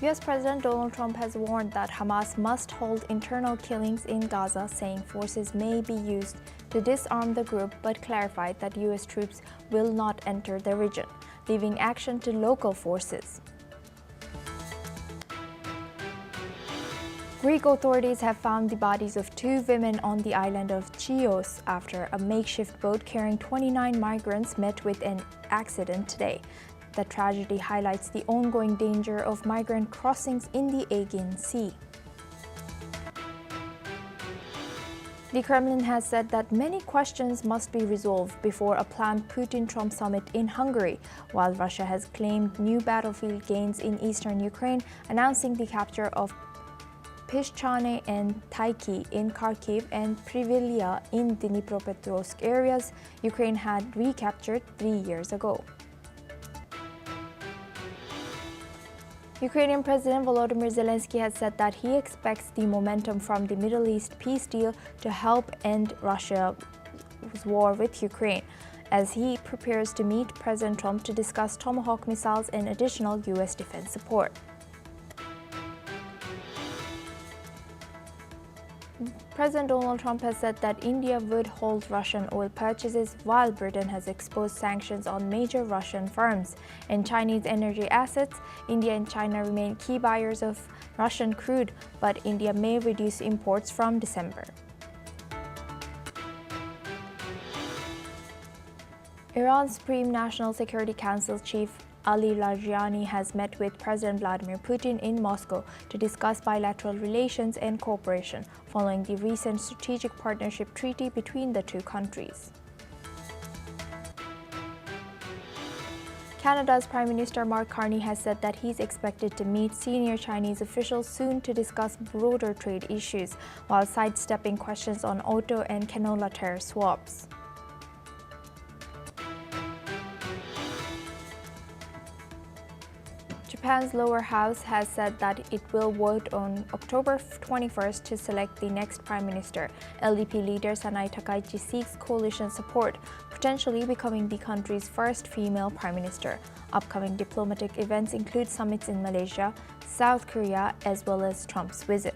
U.S. President Donald Trump has warned that Hamas must hold internal killings in Gaza, saying forces may be used to disarm the group, but clarified that U.S. troops will not enter the region, leaving action to local forces. Greek authorities have found the bodies of 2 women on the island of Chios after a makeshift boat carrying 29 migrants met with an accident today. The tragedy highlights the ongoing danger of migrant crossings in the Aegean Sea. The Kremlin has said that many questions must be resolved before a planned Putin-Trump summit in Hungary, while Russia has claimed new battlefield gains in eastern Ukraine, announcing the capture of Pishchane and Taiki in Kharkiv and Privilia in the Dnipropetrovsk areas Ukraine had recaptured 3 years ago. Ukrainian President Volodymyr Zelensky has said that he expects the momentum from the Middle East peace deal to help end Russia's war with Ukraine, as he prepares to meet President Trump to discuss Tomahawk missiles and additional U.S. defense support. President Donald Trump has said that India would hold Russian oil purchases, while Britain has exposed sanctions on major Russian firms and Chinese energy assets. India and China remain key buyers of Russian crude, but India may reduce imports from December. Iran's Supreme National Security Council Chief Ali Larijani has met with President Vladimir Putin in Moscow to discuss bilateral relations and cooperation following the recent strategic partnership treaty between the two countries. Canada's Prime Minister Mark Carney has said that he's expected to meet senior Chinese officials soon to discuss broader trade issues, while sidestepping questions on auto and canola tariff swaps. Japan's lower house has said that it will vote on October 21st to select the next prime minister. LDP leader Sanai Takaichi seeks coalition support, potentially becoming the country's first female prime minister. Upcoming diplomatic events include summits in Malaysia, South Korea, as well as Trump's visit.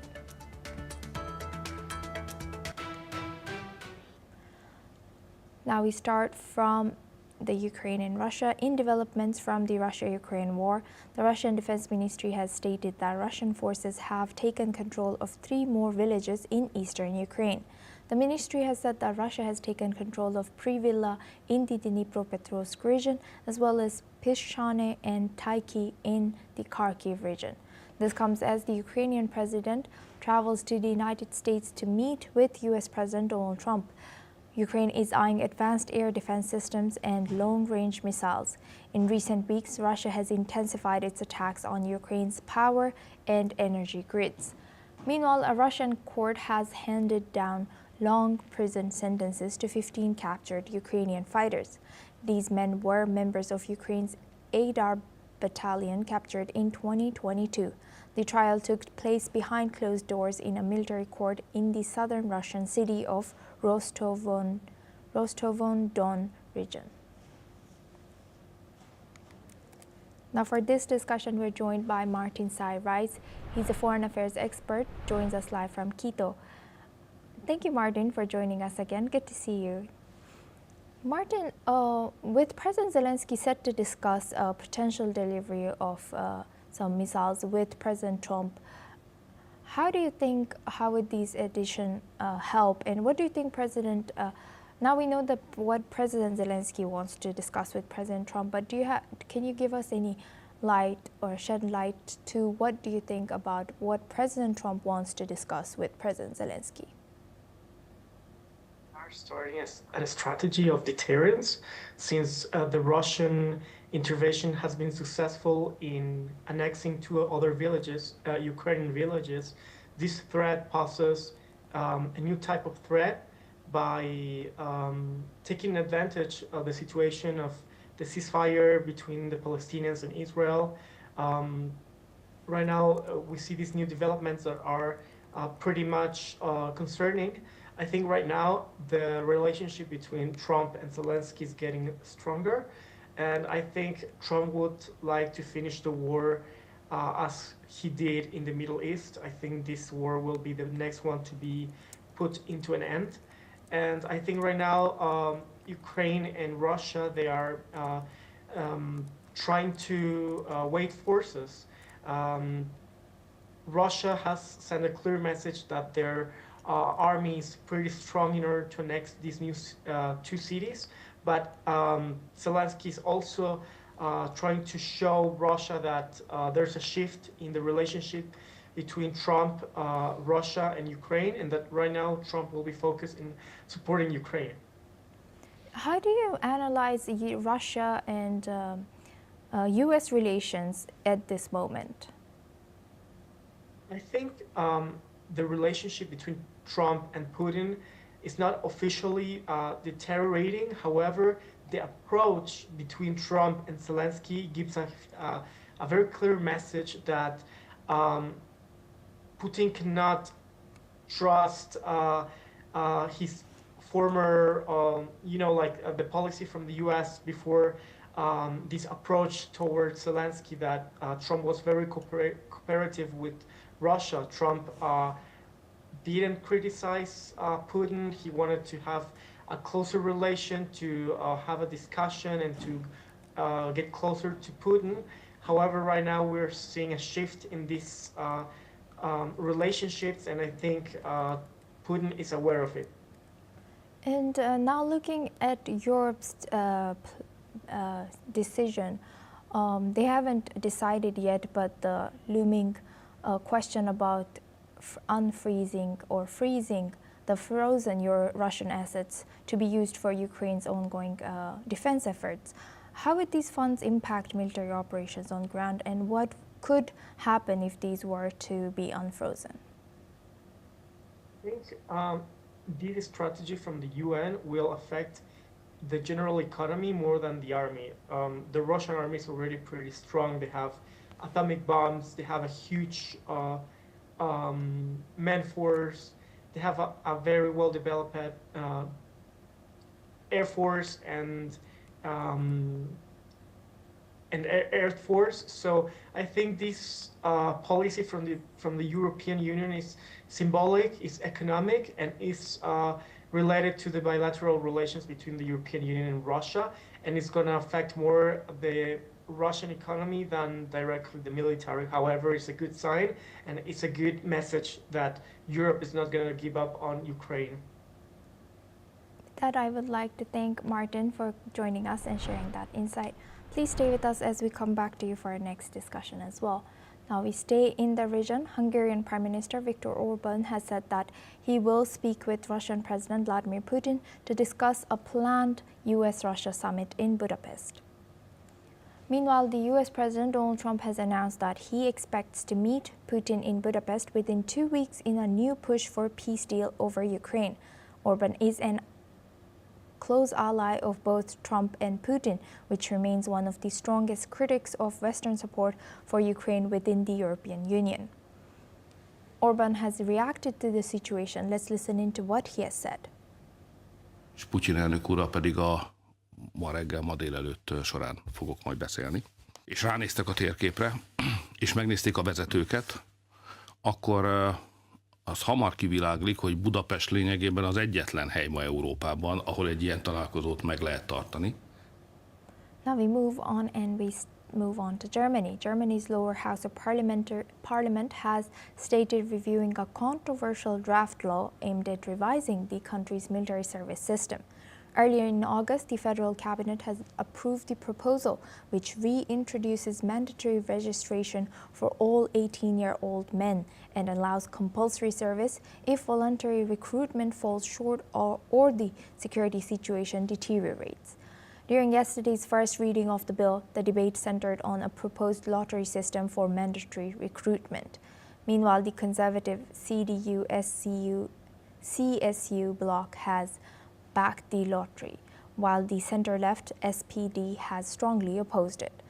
Now we start from the Ukraine and Russia. In developments from the Russia-Ukraine war, the Russian Defense Ministry has stated that Russian forces have taken control of 3 more villages in eastern Ukraine. The ministry has said that Russia has taken control of Privilla in the Dnipropetrovsk region, as well as Pishchane and Taiki in the Kharkiv region. This comes as the Ukrainian president travels to the United States to meet with U.S. President Donald Trump. Ukraine is eyeing advanced air defense systems and long-range missiles. In recent weeks, Russia has intensified its attacks on Ukraine's power and energy grids. Meanwhile, a Russian court has handed down long prison sentences to 15 captured Ukrainian fighters. These men were members of Ukraine's Aidar battalion captured in 2022. The trial took place behind closed doors in a military court in the southern Russian city of Rostov-on-Don region. Now for this discussion, we're joined by Martin Sai-Rice. He's a foreign affairs expert, joins us live from Quito. Thank you, Martin, for joining us again. Good to see you. Martin, with President Zelensky set to discuss a potential delivery of some missiles with President Trump, how do you think, how would these additions help? And what do you think now we know that what President Zelensky wants to discuss with President Trump, but can you give us any light or shed light to what do you think about what President Trump wants to discuss with President Zelensky? Starting as a strategy of deterrence, since the Russian intervention has been successful in annexing 2 other villages, Ukrainian villages. This threat poses a new type of threat by taking advantage of the situation of the ceasefire between the Palestinians and Israel. Right now, we see these new developments that are pretty much concerning. I think right now the relationship between Trump and Zelensky is getting stronger, and I think Trump would like to finish the war as he did in the Middle East. I think this war will be the next one to be put into an end. And I think right now, Ukraine and Russia, they are trying to wait forces. Um, Russia has sent a clear message that their army is pretty strong in order to annex these new two cities. But Zelensky is also trying to show Russia that there's a shift in the relationship between Trump, Russia, and Ukraine, and that right now Trump will be focused in supporting Ukraine. How do you analyze Russia and U.S. relations at this moment? I think the relationship between Trump and Putin is not officially deteriorating. However, the approach between Trump and Zelensky gives a very clear message that Putin cannot trust his former, the policy from the U.S. before this approach towards Zelensky, that Trump was very cooperative with Russia. Trump didn't criticize Putin. He wanted to have a closer relation, to have a discussion, and to get closer to Putin. However, right now we're seeing a shift in these relationships, and I think Putin is aware of it. And now looking at Europe's decision, they haven't decided yet, but the looming question about unfreezing or freezing the frozen Russian assets to be used for Ukraine's ongoing defense efforts. How would these funds impact military operations on ground, and what could happen if these were to be unfrozen? I think this strategy from the UN will affect the general economy more than the army. The Russian army is already pretty strong. They have atomic bombs. They have a huge man force. They have a very well developed air force and air force. So I think this policy from the European Union is symbolic, is economic, and is related to the bilateral relations between the European Union and Russia, and it's going to affect more the Russian economy than directly the military. However, it's a good sign, and it's a good message that Europe is not going to give up on Ukraine. With that, I would like to thank Martin for joining us and sharing that insight. Please stay with us as we come back to you for our next discussion as well. Now we stay in the region. Hungarian Prime Minister Viktor Orbán has said that he will speak with Russian President Vladimir Putin to discuss a planned US-Russia summit in Budapest. Meanwhile, the US President Donald Trump has announced that he expects to meet Putin in Budapest within 2 weeks in a new push for a peace deal over Ukraine. Orbán is an close ally of both Trump and Putin, which remains one of the strongest critics of Western support for Ukraine within the European Union. Orbán has reacted to the situation. Let's listen into what he has said. És Putyin elnök úrral pedig ma reggel, ma délelőtt során fogok majd beszélni. És ránéztek a térképre, és megnézték a vezetőket, akkor az hamar kiviláglik, hogy Budapest lényegében az egyetlen hely ma Európában, ahol egy ilyen találkozót meg lehet tartani. Now we move on and we move on to Germany. Germany's lower house of parliament has stated reviewing a controversial draft law aimed at revising the country's military service system. Earlier in August, the federal cabinet has approved the proposal, which reintroduces mandatory registration for all 18-year-old men and allows compulsory service if voluntary recruitment falls short or the security situation deteriorates. During yesterday's first reading of the bill, the debate centered on a proposed lottery system for mandatory recruitment. Meanwhile, the conservative CDU-CSU bloc has backed the lottery, while the center-left SPD has strongly opposed it.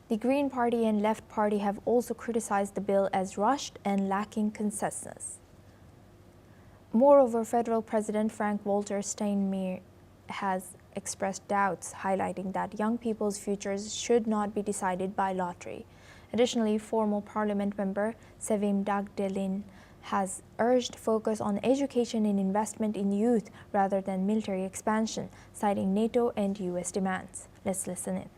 The Green Party and Left Party have also criticized the bill as rushed and lacking consensus. Moreover, Federal President Frank-Walter Steinmeier has expressed doubts, highlighting that young people's futures should not be decided by lottery. Additionally, former parliament member Sevim Dagdelin has urged focus on education and investment in youth rather than military expansion, citing NATO and US demands. Let's listen in.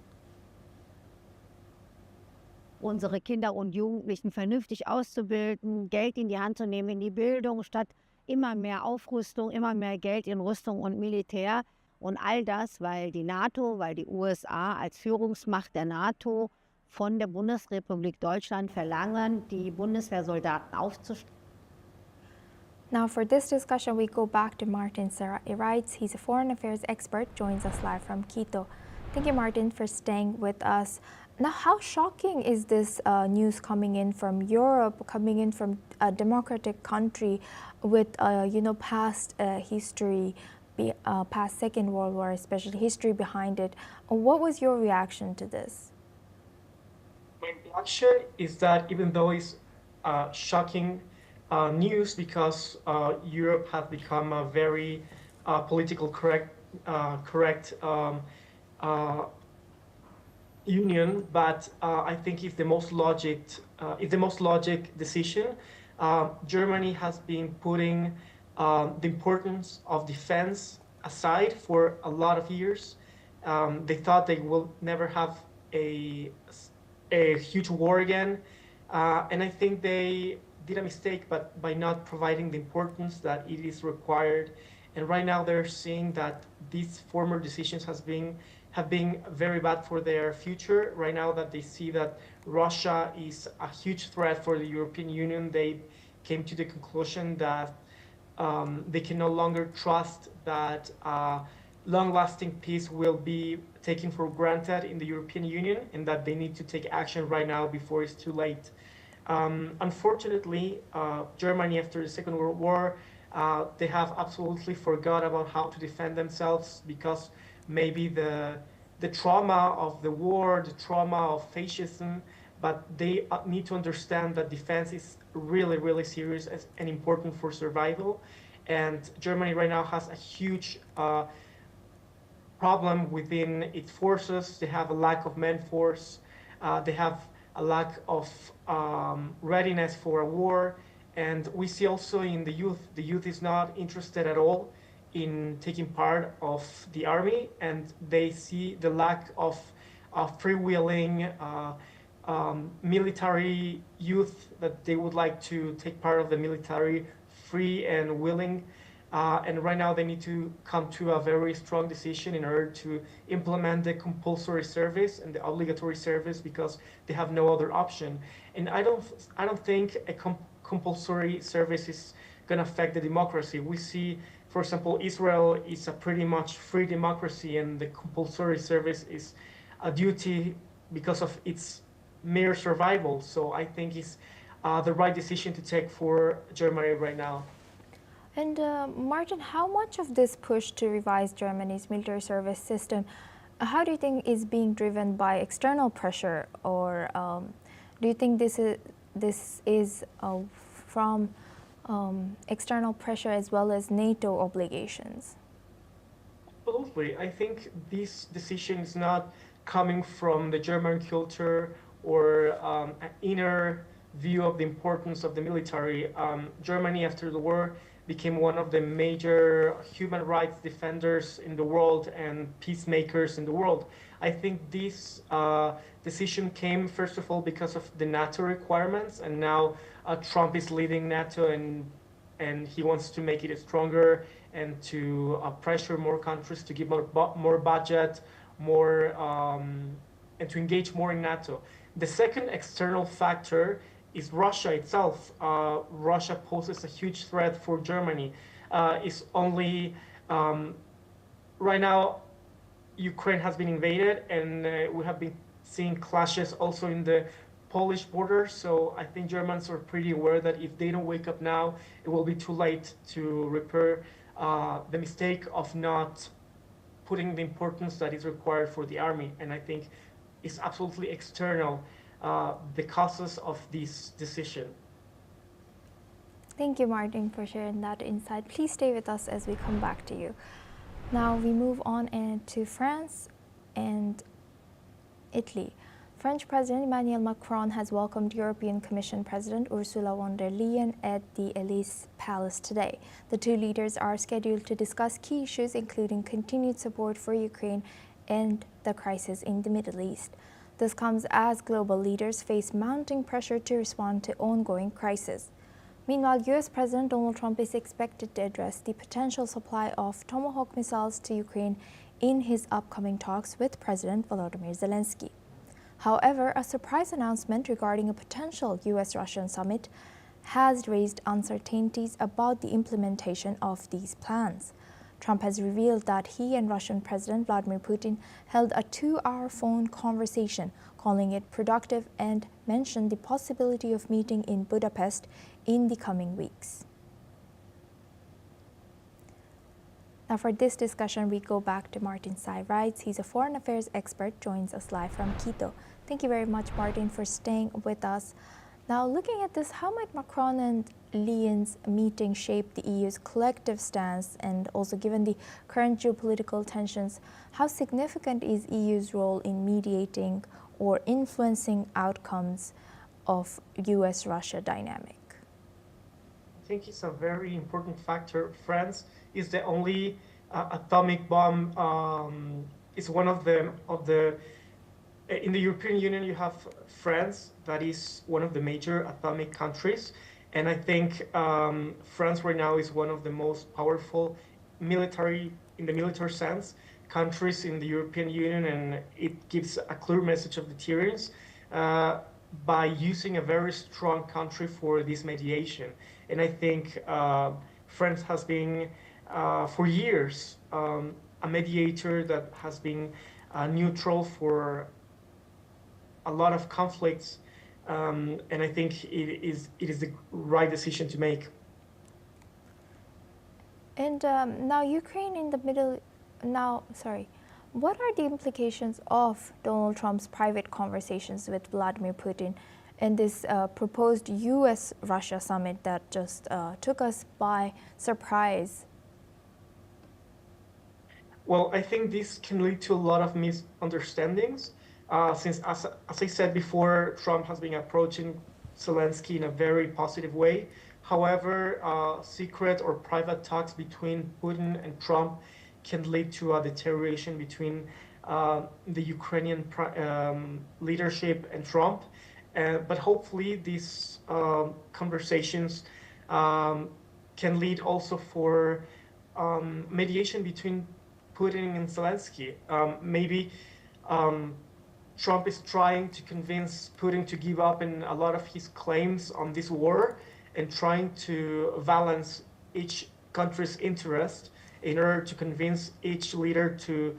Unsere Kinder und Jugendlichen vernünftig auszubilden, Geld in die Hand zu nehmen in die Bildung, statt immer mehr Aufrüstung, immer mehr Geld in Rüstung und Militär. Und all das, weil die NATO, weil die USA als Führungsmacht der NATO von der Bundesrepublik Deutschland verlangen, die Bundeswehrsoldaten aufzustellen. Now for this discussion, we go back to Martin Serra-Iraitz. He's a foreign affairs expert, joins us live from Quito. Thank you, Martin, for staying with us. Now, how shocking is this news coming in from Europe, coming in from a democratic country with, past history, past Second World War, especially history behind it? What was your reaction to this? My reaction is that even though it's shocking news because Europe has become a very political correct union, but I think it's the most logic decision. Germany has been putting the importance of defense aside for a lot of years. They thought they will never have a huge war again, and I think they did a mistake, but by not providing the importance that it is required. And right now they're seeing that these former decisions have been very bad for their future. Right now that they see that Russia is a huge threat for the European Union, they came to the conclusion that they can no longer trust that long-lasting peace will be taken for granted in the European Union, and that they need to take action right now before it's too late. Unfortunately, Germany after the Second World War, they have absolutely forgot about how to defend themselves because maybe the trauma of the war, the trauma of fascism, but they need to understand that defense is really, really serious and important for survival. And Germany right now has a huge problem within its forces. They have a lack of man force. They have a lack of readiness for a war. And we see also in the youth is not interested at all in taking part of the army, and they see the lack of freewheeling military youth that they would like to take part of the military free and willing. And right now they need to come to a very strong decision in order to implement the compulsory service and the obligatory service because they have no other option. And I don't think a compulsory service is going to affect the democracy. We see, for example, Israel is a pretty much free democracy, and the compulsory service is a duty because of its mere survival. So I think it's the right decision to take for Germany right now. And Martin, how much of this push to revise Germany's military service system, how do you think is being driven by external pressure, or do you think this is from external pressure as well as NATO obligations? Absolutely. I think this decision is not coming from the German culture or an inner view of the importance of the military. Germany, after the war, became one of the major human rights defenders in the world and peacemakers in the world. I think this decision came, first of all, because of the NATO requirements, and now Trump is leading NATO, and he wants to make it stronger and to pressure more countries to give more budget, more and to engage more in NATO. The second external factor is Russia itself. Russia poses a huge threat for Germany. It's only right now Ukraine has been invaded, and we have been seeing clashes also in the Polish border. So I think Germans are pretty aware that if they don't wake up now, it will be too late to repair the mistake of not putting the importance that is required for the army. And I think it's absolutely external, the causes of this decision. Thank you, Martin, for sharing that insight. Please stay with us as we come back to you. Now we move on to France and Italy. French President Emmanuel Macron has welcomed European Commission President Ursula von der Leyen at the Elysee Palace today. The two leaders are scheduled to discuss key issues including continued support for Ukraine and the crisis in the Middle East. This comes as global leaders face mounting pressure to respond to ongoing crisis. Meanwhile, U.S. President Donald Trump is expected to address the potential supply of Tomahawk missiles to Ukraine in his upcoming talks with President Volodymyr Zelensky. However, a surprise announcement regarding a potential U.S.-Russian summit has raised uncertainties about the implementation of these plans. Trump has revealed that he and Russian President Vladimir Putin held a 2-hour phone conversation, calling it productive, and mentioned the possibility of meeting in Budapest in the coming weeks. Now for this discussion, we go back to Martin Sai-Rides. He's a foreign affairs expert, joins us live from Quito. Thank you very much, Martin, for staying with us. Now, looking at this, how might Macron and Leyen's meeting shape the EU's collective stance? And also, given the current geopolitical tensions, how significant is EU's role in mediating or influencing outcomes of US-Russia dynamic? I think it's a very important factor. France is the only atomic bomb. It's one of the in the European Union, you have France, that is one of the major atomic countries. And I think France right now is one of the most powerful in the military sense, countries in the European Union, and it gives a clear message of deterrence by using a very strong country for this mediation. And I think France has been, for years, a mediator that has been neutral for a lot of conflicts, and I think it is the right decision to make. And now Ukraine in the middle, what are the implications of Donald Trump's private conversations with Vladimir Putin and this proposed US-Russia summit that just took us by surprise? Well, I think this can lead to a lot of misunderstandings. Since, as I said before, Trump has been approaching Zelensky in a very positive way. However, secret or private talks between Putin and Trump can lead to a deterioration between the Ukrainian leadership and Trump. But hopefully these conversations can lead also for mediation between Putin and Zelensky. Maybe Trump is trying to convince Putin to give up in a lot of his claims on this war and trying to balance each country's interest in order to convince each leader to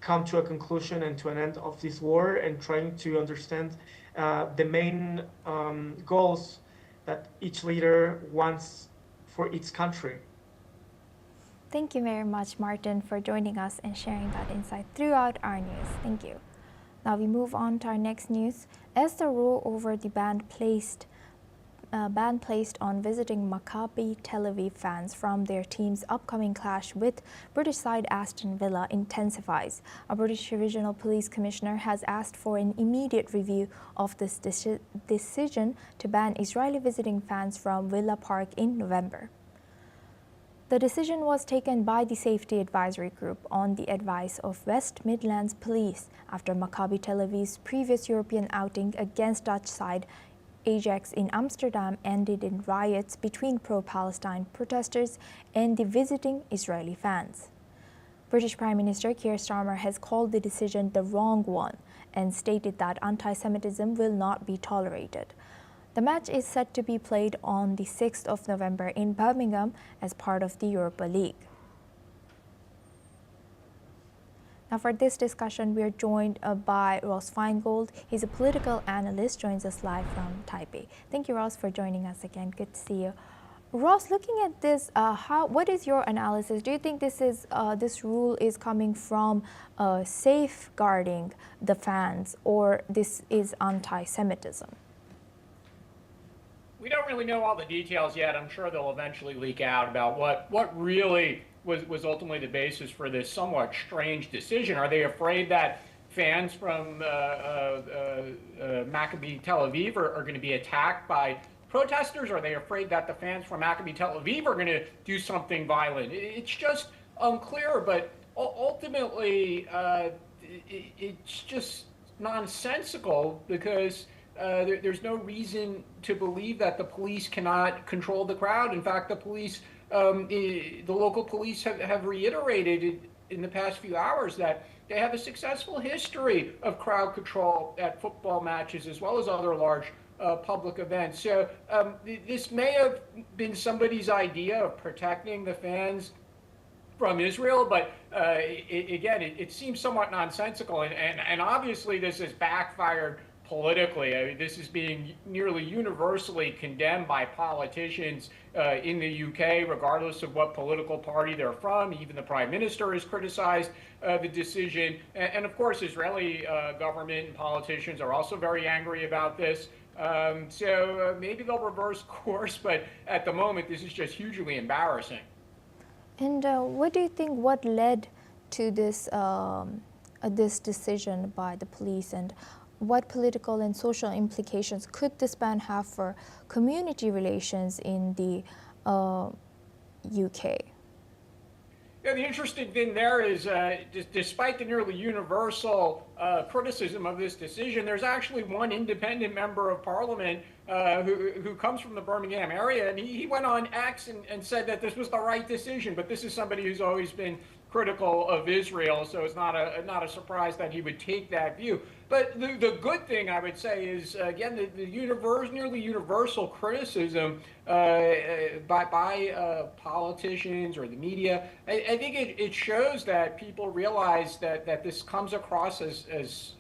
come to a conclusion and to an end of this war, and trying to understand the main goals that each leader wants for each country. Thank you very much, Martin, for joining us and sharing that insight throughout our news. Thank you. Now we move on to our next news. As the row over the ban placed on visiting Maccabi Tel Aviv fans from their team's upcoming clash with British side Aston Villa intensifies, a British Regional Police Commissioner has asked for an immediate review of this decision to ban Israeli visiting fans from Villa Park in November. The decision was taken by the Safety Advisory Group on the advice of West Midlands Police after Maccabi Tel Aviv's previous European outing against Dutch side Ajax in Amsterdam ended in riots between pro-Palestine protesters and the visiting Israeli fans. British Prime Minister Keir Starmer has called the decision the wrong one and stated that anti-Semitism will not be tolerated. The match is set to be played on the 6th of November in Birmingham as part of the Europa League. Now for this discussion, we are joined by Ross Feingold. He's a political analyst, joins us live from Taipei. Thank you, Ross, for joining us again. Good to see you. Ross, looking at this, what is your analysis? Do you think this rule is coming from safeguarding the fans, or this is anti-Semitism? We don't really know all the details yet. I'm sure they'll eventually leak out about what really was ultimately the basis for this somewhat strange decision. Are they afraid that fans from Maccabi Tel Aviv are going to be attacked by protesters? Are they afraid that the fans from Maccabi Tel Aviv are going to do something violent? It's just unclear, but ultimately, it's just nonsensical because there's no reason to believe that the police cannot control the crowd. In fact, the local police have reiterated in the past few hours that they have a successful history of crowd control at football matches as well as other large public events. So this may have been somebody's idea of protecting the fans from Israel, but it seems somewhat nonsensical, and obviously this has backfired politically. I mean, this is being nearly universally condemned by politicians in the UK, regardless of what political party they're from. Even the Prime Minister has criticized the decision, and of course, Israeli government and politicians are also very angry about this. So maybe they'll reverse course, but at the moment, this is just hugely embarrassing. And what do you think, what led to this, this decision by the police, and what political and social implications could this ban have for community relations in the UK? Yeah, the interesting thing there is, despite the nearly universal criticism of this decision, there's actually one independent member of parliament who comes from the Birmingham area, and he went on X and said that this was the right decision. But this is somebody who's always been critical of Israel, so it's not a surprise that he would take that view. But the good thing, I would say, is, again, the nearly universal criticism by politicians or the media. I think it shows that people realize that this comes across as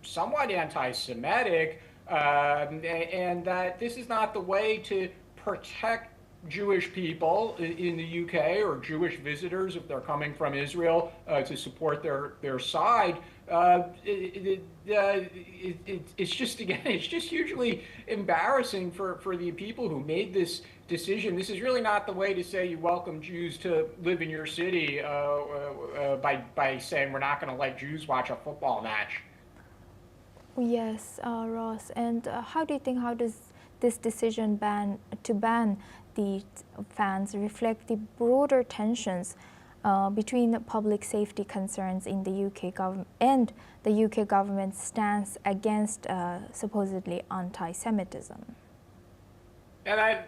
somewhat anti-Semitic, and that this is not the way to protect Jewish people in the UK or Jewish visitors if they're coming from Israel to support their side. It's just, again, it's just hugely embarrassing for the people who made this decision. This is really not the way to say you welcome Jews to live in your city by saying we're not going to let Jews watch a football match. Yes, Ross. And how do you think, how does this decision to ban the fans reflect the broader tensions between the public safety concerns in the UK government and the UK government's stance against supposedly anti-Semitism? And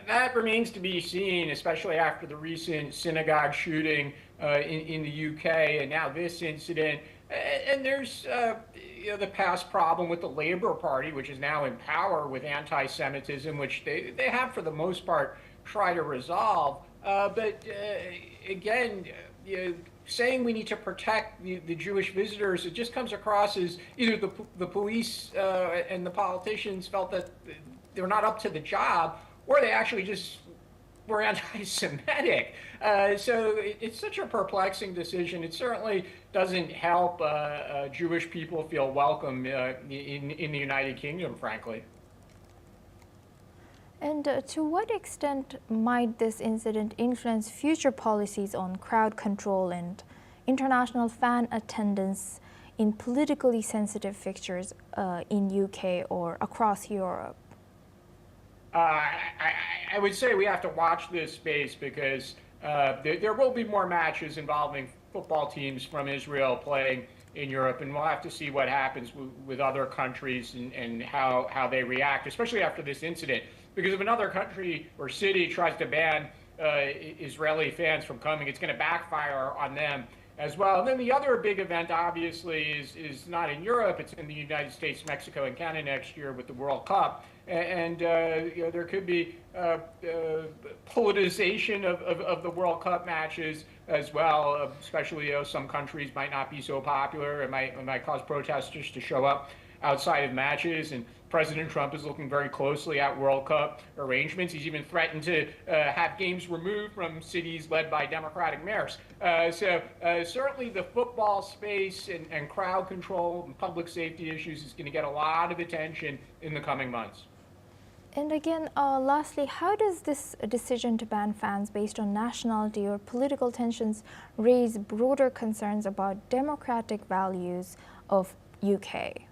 that remains to be seen, especially after the recent synagogue shooting in the UK and now this incident. And there's the past problem with the Labour Party, which is now in power with anti-Semitism, which they have for the most part tried to resolve. But again, saying we need to protect the Jewish visitors, it just comes across as either the police and the politicians felt that they're not up to the job, or they actually just were anti-Semitic. So it's such a perplexing decision. It certainly doesn't help Jewish people feel welcome in the United Kingdom, frankly. And to what extent might this incident influence future policies on crowd control and international fan attendance in politically sensitive fixtures in UK or across Europe? I would say we have to watch this space because there will be more matches involving football teams from Israel playing in Europe, and we'll have to see what happens with other countries and how they react, especially after this incident. Because if another country or city tries to ban Israeli fans from coming, it's going to backfire on them as well. And then the other big event, obviously, is not in Europe. It's in the United States, Mexico, and Canada next year with the World Cup. And there could be politicization of the World Cup matches as well, especially some countries might not be so popular. It might cause protesters to show up outside of matches. And President Trump is looking very closely at World Cup arrangements. He's even threatened to have games removed from cities led by Democratic mayors. So certainly the football space and crowd control and public safety issues is going to get a lot of attention in the coming months. And again, lastly, how does this decision to ban fans based on nationality or political tensions raise broader concerns about democratic values of UK?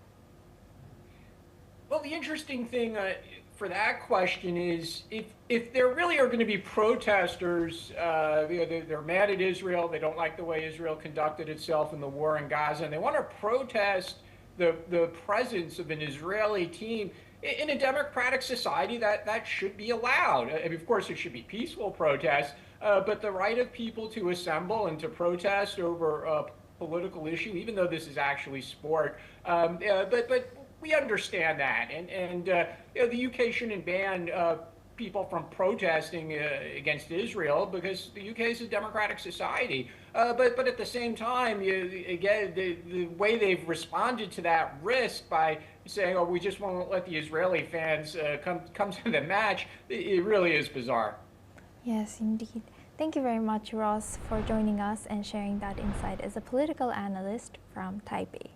Well, the interesting thing for that question is if there really are going to be protesters, they're mad at Israel, they don't like the way Israel conducted itself in the war in Gaza, and they want to protest the presence of an Israeli team in a democratic society, that should be allowed. I mean, of course, it should be peaceful protests, but the right of people to assemble and to protest over a political issue, even though this is actually sport, but we understand that, and the UK shouldn't ban people from protesting against Israel because the UK is a democratic society. But at the same time, again, the way they've responded to that risk by saying, "Oh, we just won't let the Israeli fans come to the match," it really is bizarre. Yes, indeed. Thank you very much, Ross, for joining us and sharing that insight as a political analyst from Taipei.